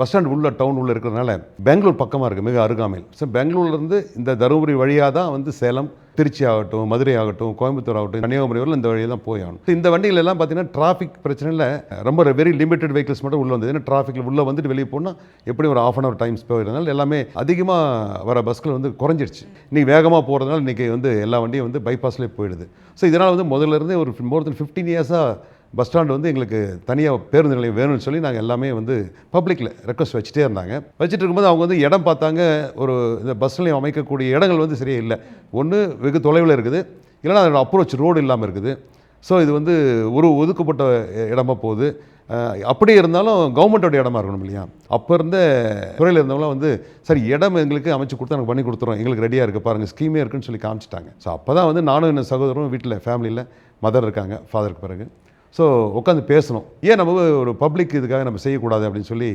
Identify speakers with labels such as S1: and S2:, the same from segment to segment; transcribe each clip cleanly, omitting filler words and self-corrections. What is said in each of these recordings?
S1: Bus stand உள்ள down உள்ள இருக்கிறதுனால பெங்களூர் பக்கமாக இருக்குது, மிக அருகாமையில். ஸோ பெங்களூர்லேருந்து இந்த தருமபுரி வழியாக தான் வந்து சேலம், திருச்சி ஆகட்டும், மதுரை ஆகட்டும், கோயம்புத்தூர் ஆகட்டும், கன்னியாகுமரி வரல இந்த வழியாக தான் போய் ஆகணும். இந்த வண்டிகள் எல்லாம் பார்த்தீங்கன்னா டிராஃபிக் பிரச்சனையில் ரொம்ப வெரி லிமிட்டட் வெஹிக்கிள்ஸ் மட்டும் உள்ளே வந்தது. ஏன்னா டிராஃபிக்கில் உள்ளே வந்துட்டு வெளியே போனால் எப்படி ஒரு ½ hour டைம்ஸ் போயிருந்தனால எல்லாமே அதிகமாக வர பஸ்கள் வந்து குறைஞ்சிருச்சு. இன்றைக்கி வேகமாக போகிறதுனால இன்றைக்கி வந்து எல்லா வண்டியும் வந்து பைபாஸ்லேயே போயிடுது. ஸோ இதனால் வந்து முதல்ல ஒரு மோர் தென் 15 இயர்ஸாக பஸ் ஸ்டாண்டு வந்து எங்களுக்கு தனியாக பேருந்து நிலையம் வேணும்னு சொல்லி நாங்கள் எல்லாமே வந்து பப்ளிக்கில் ரெக்வஸ்ட் வச்சுட்டே இருந்தாங்க. வச்சுட்டு இருக்கும்போது அவங்க வந்து இடம் பார்த்தாங்க. ஒரு இந்த பஸ் நிலையம் அமைக்கக்கூடிய இடங்கள் வந்து சரியாக இல்லை. ஒன்று வெகு தொலைவில் இருக்குது, இல்லைனா அதோட அப்ரோச் ரோடு இல்லாமல் இருக்குது. ஸோ இது வந்து ஒரு ஒதுக்கப்பட்ட இடமா போகுது. அப்படி இருந்தாலும் கவர்மெண்ட்டோட இடமா இருக்கணும் இல்லையா? அப்போ இருந்த துறையில் இருந்தவங்களாம் வந்து சரி இடம் எங்களுக்கு அமைச்சு கொடுத்தா நாங்கள் பண்ணி கொடுத்துறோம், எங்களுக்கு ரெடியாக இருக்குது பாருங்கள், ஸ்கீமே இருக்குன்னு சொல்லி காமிச்சிட்டாங்க. ஸோ அப்போ தான் வந்து நானும் என் சகோதரரும் வீட்டில் ஃபேமிலியில் மதர் இருக்காங்க, ஃபாதருக்கு பிறகு ஸோ உட்காந்து பேசணும். ஏன் நம்ம ஒரு பப்ளிக் இதுக்காக நம்ம செய்யக்கூடாது அப்படின்னு சொல்லி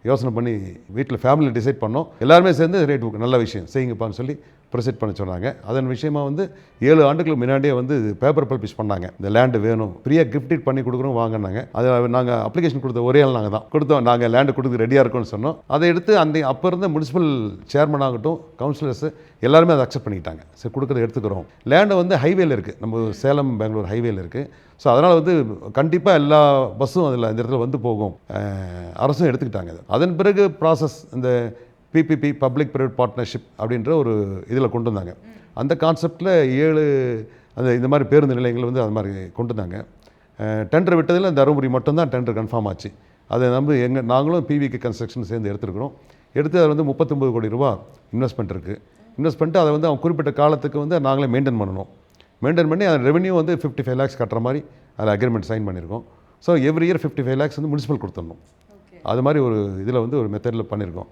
S1: யோசனை பண்ணி வீட்டில் ஃபேமிலியில் டிசைட் பண்ணோம். எல்லாருமே சேர்ந்து ரேட் புக் நல்ல விஷயம் செய்யுங்கப்பான்னு சொல்லி ப்ரெசென்ட் பண்ண சொன்னாங்க. அதன் விஷயமாக வந்து 7 ஆண்டுகளுக்கு முன்னாடியே வந்து பேப்பர் பப்ளிஷ் பண்ணாங்க. இந்த லேண்டு வேணும், ஃப்ரீயாக கிஃப்ட் பண்ணி கொடுக்குறோம் வாங்கினாங்க. அதை நாங்கள் அப்ளிகேஷன் கொடுத்த ஒரே ஆள் நாங்கள் தான் கொடுத்தோம். நாங்கள் லேண்டு கொடுத்து ரெடியாக இருக்கோம்னு சொன்னோம். அதை எடுத்து அப்போ இருந்த முனிசிபல் சேர்மன் ஆகட்டும், கவுன்சிலர்ஸ் எல்லாருமே அதை அக்செப்ட் பண்ணிக்கிட்டாங்க. சரி கொடுக்குறத எடுத்துக்கிறோம். லேண்டு வந்து ஹைவேல இருக்குது, நம்ம சேலம் பெங்களூர் ஹைவேல இருக்குது. ஸோ அதனால் வந்து கண்டிப்பாக எல்லா பஸ்ஸும் அதில் இந்த இடத்துல வந்து போகும், அரசும் எடுத்துக்கிட்டாங்க. அதன் பிறகு ப்ராசஸ் இந்த பிபிபி பப்ளிக் ப்ரைவேட் பார்ட்னர்ஷிப் அப்படின்ற ஒரு இதில் கொண்டு வந்தாங்க. அந்த கான்செப்டில் 7 இந்த மாதிரி பேருந்து நிலையங்கள் வந்து அது மாதிரி கொண்டு வந்தாங்க. டெண்டர் விட்டதில் தருமபுரி மட்டும்தான் டெண்டர் கன்ஃபார்ம் ஆச்சு. அதை நாங்களும் பிவிகே கன்ஸ்ட்ரக்ஷன் சேர்ந்து எடுத்துருக்கிறோம். எடுத்து அதில் வந்து 39 கோடி ரூபா இன்வெஸ்ட்மெண்ட் இருக்குது. இன்வெஸ்ட் பண்ணிட்டு அதை வந்து அவங்க குறிப்பிட்ட காலத்துக்கு வந்து நாங்களே மெயின்டைன் பண்ணணும். மெயின்டைன் பண்ணி அந்த ரெவன்யூ வந்து 55 lakhs கட்டுற மாதிரி அதில் அக்ரிமெண்ட் சைன் பண்ணியிருக்கோம். ஸோ எவ்ரி இயர் 55 lakhs வந்து முனிசிபல் கொடுத்துடணும். அது மாதிரி ஒரு இதில் வந்து ஒரு மெத்தடில் பண்ணியிருக்கோம்.